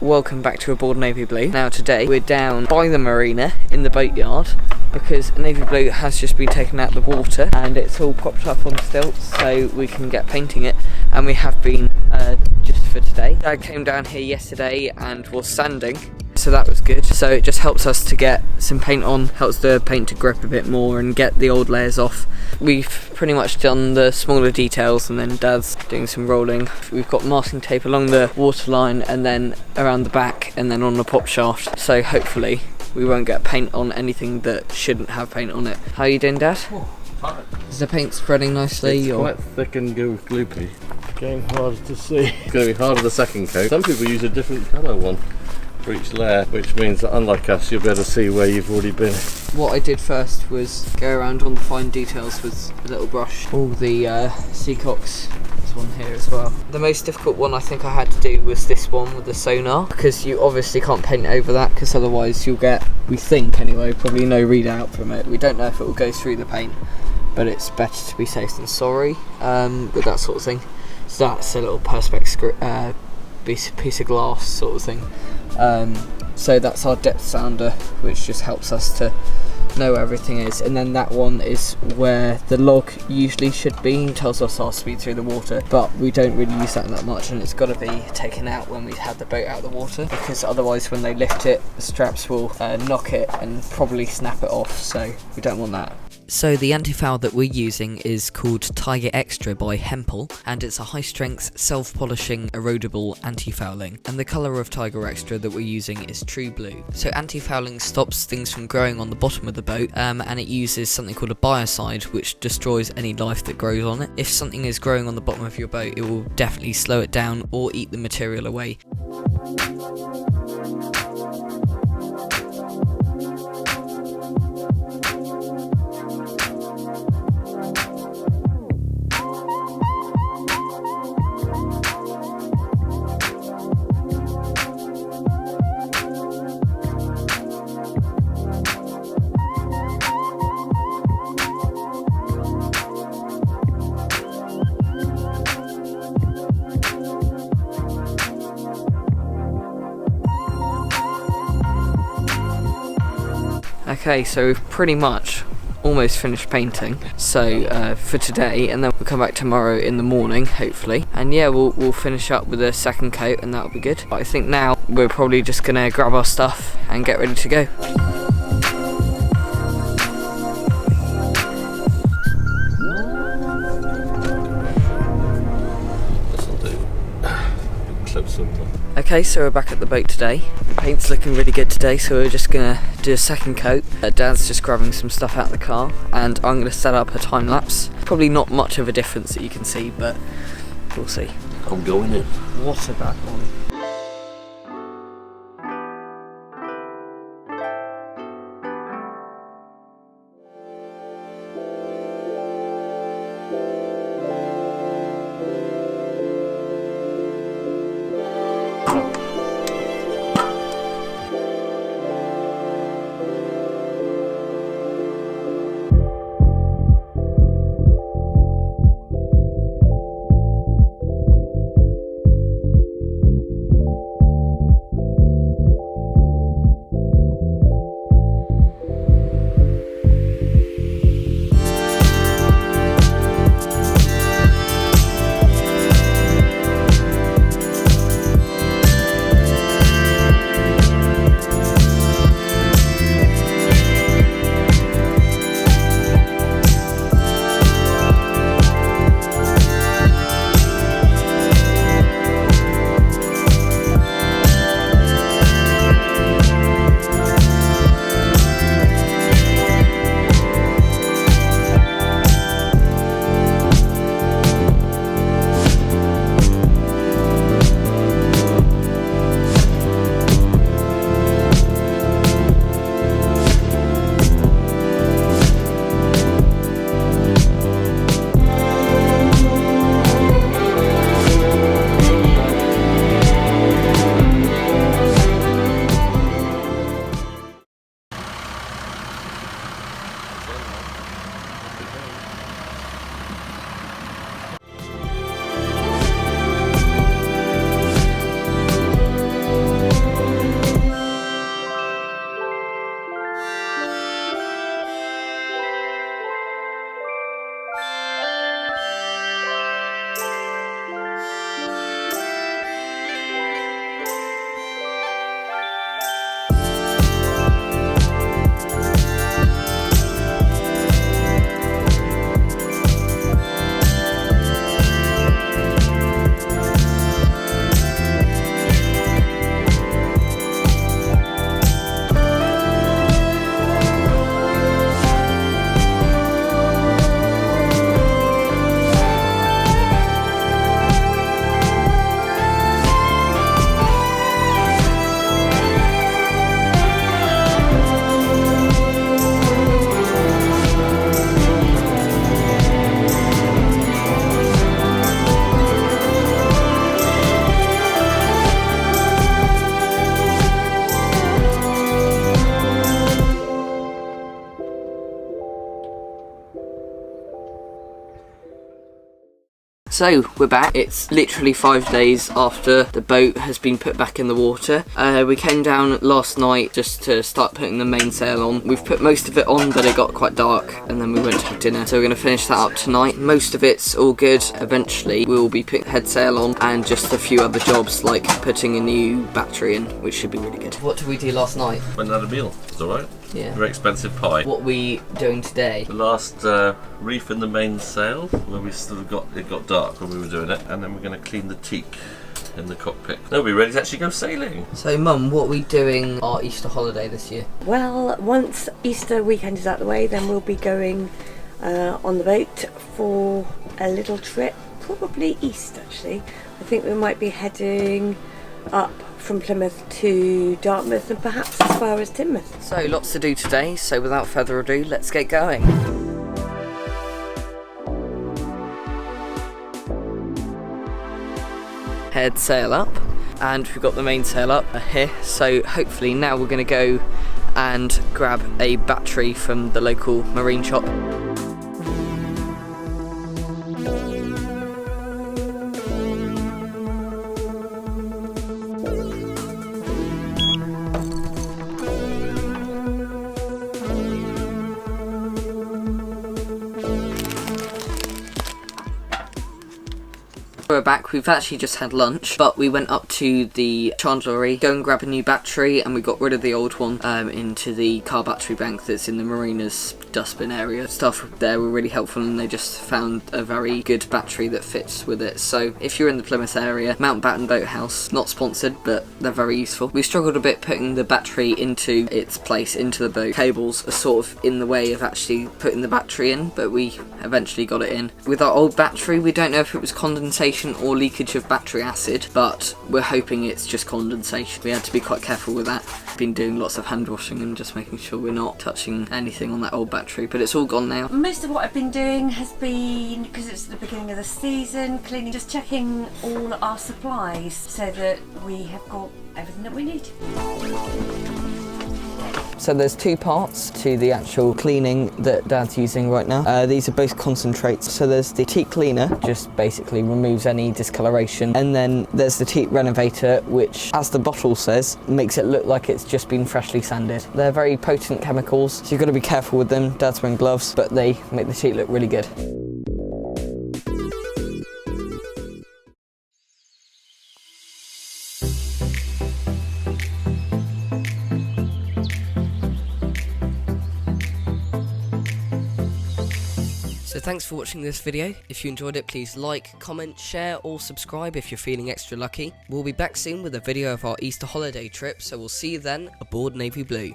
Welcome back to Aboard Navy Blue. Now today we're down by the marina in the boatyard because Navy Blue has just been taken out of the water and it's all propped up on stilts so we can get painting it, and we have been just for today. Dad came down here yesterday and was sanding, so that was good. So it just helps us to get some paint on, helps the paint to grip a bit more and get the old layers off. We've pretty much done the smaller details and then Dad's doing some rolling. We've got masking tape along the waterline and then around the back and then on the pop shaft, so hopefully we won't get paint on anything that shouldn't have paint on it. How are you doing, Dad? Oh, fine. Is the paint spreading nicely? It's quite thick and gloopy. Getting harder to see. It's going to be harder the second coat. Some people use a different colour one for each layer, which means that unlike us, you'll be able to see where you've already been. What I did first was go around on the fine details with a little brush. All the seacocks, there's one here as well. The most difficult one I think I had to do was this one with the sonar, because you obviously can't paint over that, because otherwise you'll get, we think anyway, probably no readout from it. We don't know if it will go through the paint, but it's better to be safe than sorry with that sort of thing. So that's a little perspex piece of glass sort of thing. So that's our depth sounder, which just helps us to know where everything is, and then that one is where the log usually should be. It tells us our speed through the water, but we don't really use that much, and it's got to be taken out when we have the boat out of the water, because otherwise when they lift it the straps will knock it and probably snap it off, so we don't want that. So the anti-foul that we're using is called Tiger Extra by Hempel, and it's a high-strength, self-polishing, erodible anti-fouling. And the colour of Tiger Extra that we're using is true blue. So anti-fouling stops things from growing on the bottom of the boat, and it uses something called a biocide, which destroys any life that grows on it. If something is growing on the bottom of your boat, it will definitely slow it down or eat the material away. Okay, so we've pretty much almost finished painting, so for today, and then we'll come back tomorrow in the morning, hopefully, and yeah, we'll finish up with a second coat and that'll be good. But I think now we're probably just gonna grab our stuff and get ready to go. Okay, so we're back at the boat today. The paint's looking really good today, so we're just gonna do a second coat. Dad's just grabbing some stuff out of the car, and I'm gonna set up a time lapse. Probably not much of a difference that you can see, but we'll see. I'm going in. What about one? So we're back. It's literally 5 days after the boat has been put back in the water. We came down last night just to start putting the mainsail on. We've put most of it on, but it got quite dark, and then we went to have dinner. So we're going to finish that up tonight. Most of it's all good. Eventually we'll be putting the headsail on and just a few other jobs like putting a new battery in, which should be really good. What did we do last night? Went and had a meal. It's alright. Yeah. Very expensive pie. What are we doing today? The last reef in the mainsail, where we still got dark when we were doing it, and then we're going to clean the teak in the cockpit. They'll be ready to actually go sailing. So Mum, what are we doing our Easter holiday this year? Well, once Easter weekend is out of the way, then we'll be going on the boat for a little trip, probably east actually. I think we might be heading up from Plymouth to Dartmouth and perhaps as far as Teignmouth. So lots to do today, so without further ado, let's get going. Head sail up, and we've got the mainsail up here, so hopefully now we're going to go and grab a battery from the local marine shop. We're back. We've actually just had lunch, but we went up to the chandlery, go and grab a new battery, and we got rid of the old one into the car battery bank that's in the marinas dustbin area. Staff there were really helpful, and they just found a very good battery that fits with it. So if you're in the Plymouth area, Mountbatten Boathouse, not sponsored, but they're very useful. We struggled a bit putting the battery into its place, into the boat. Cables are sort of in the way of actually putting the battery in, but we eventually got it in. With our old battery, we don't know if it was condensation or leakage of battery acid, but we're hoping it's just condensation. We had to be quite careful with that. Been doing lots of hand washing and just making sure we're not touching anything on that old battery, but it's all gone now. Most of what I've been doing has been, because it's the beginning of the season, cleaning, just checking all our supplies so that we have got everything that we need. So there's two parts to the actual cleaning that Dad's using right now. These are both concentrates. So there's the Teak cleaner, just basically removes any discoloration. And then there's the Teak renovator, which, as the bottle says, makes it look like it's just been freshly sanded. They're very potent chemicals, so you've got to be careful with them. Dad's wearing gloves, but they make the Teak look really good. So thanks for watching this video. If you enjoyed it, please like, comment, share or subscribe if you're feeling extra lucky. We'll be back soon with a video of our Easter holiday trip, so we'll see you then aboard Navy Blue.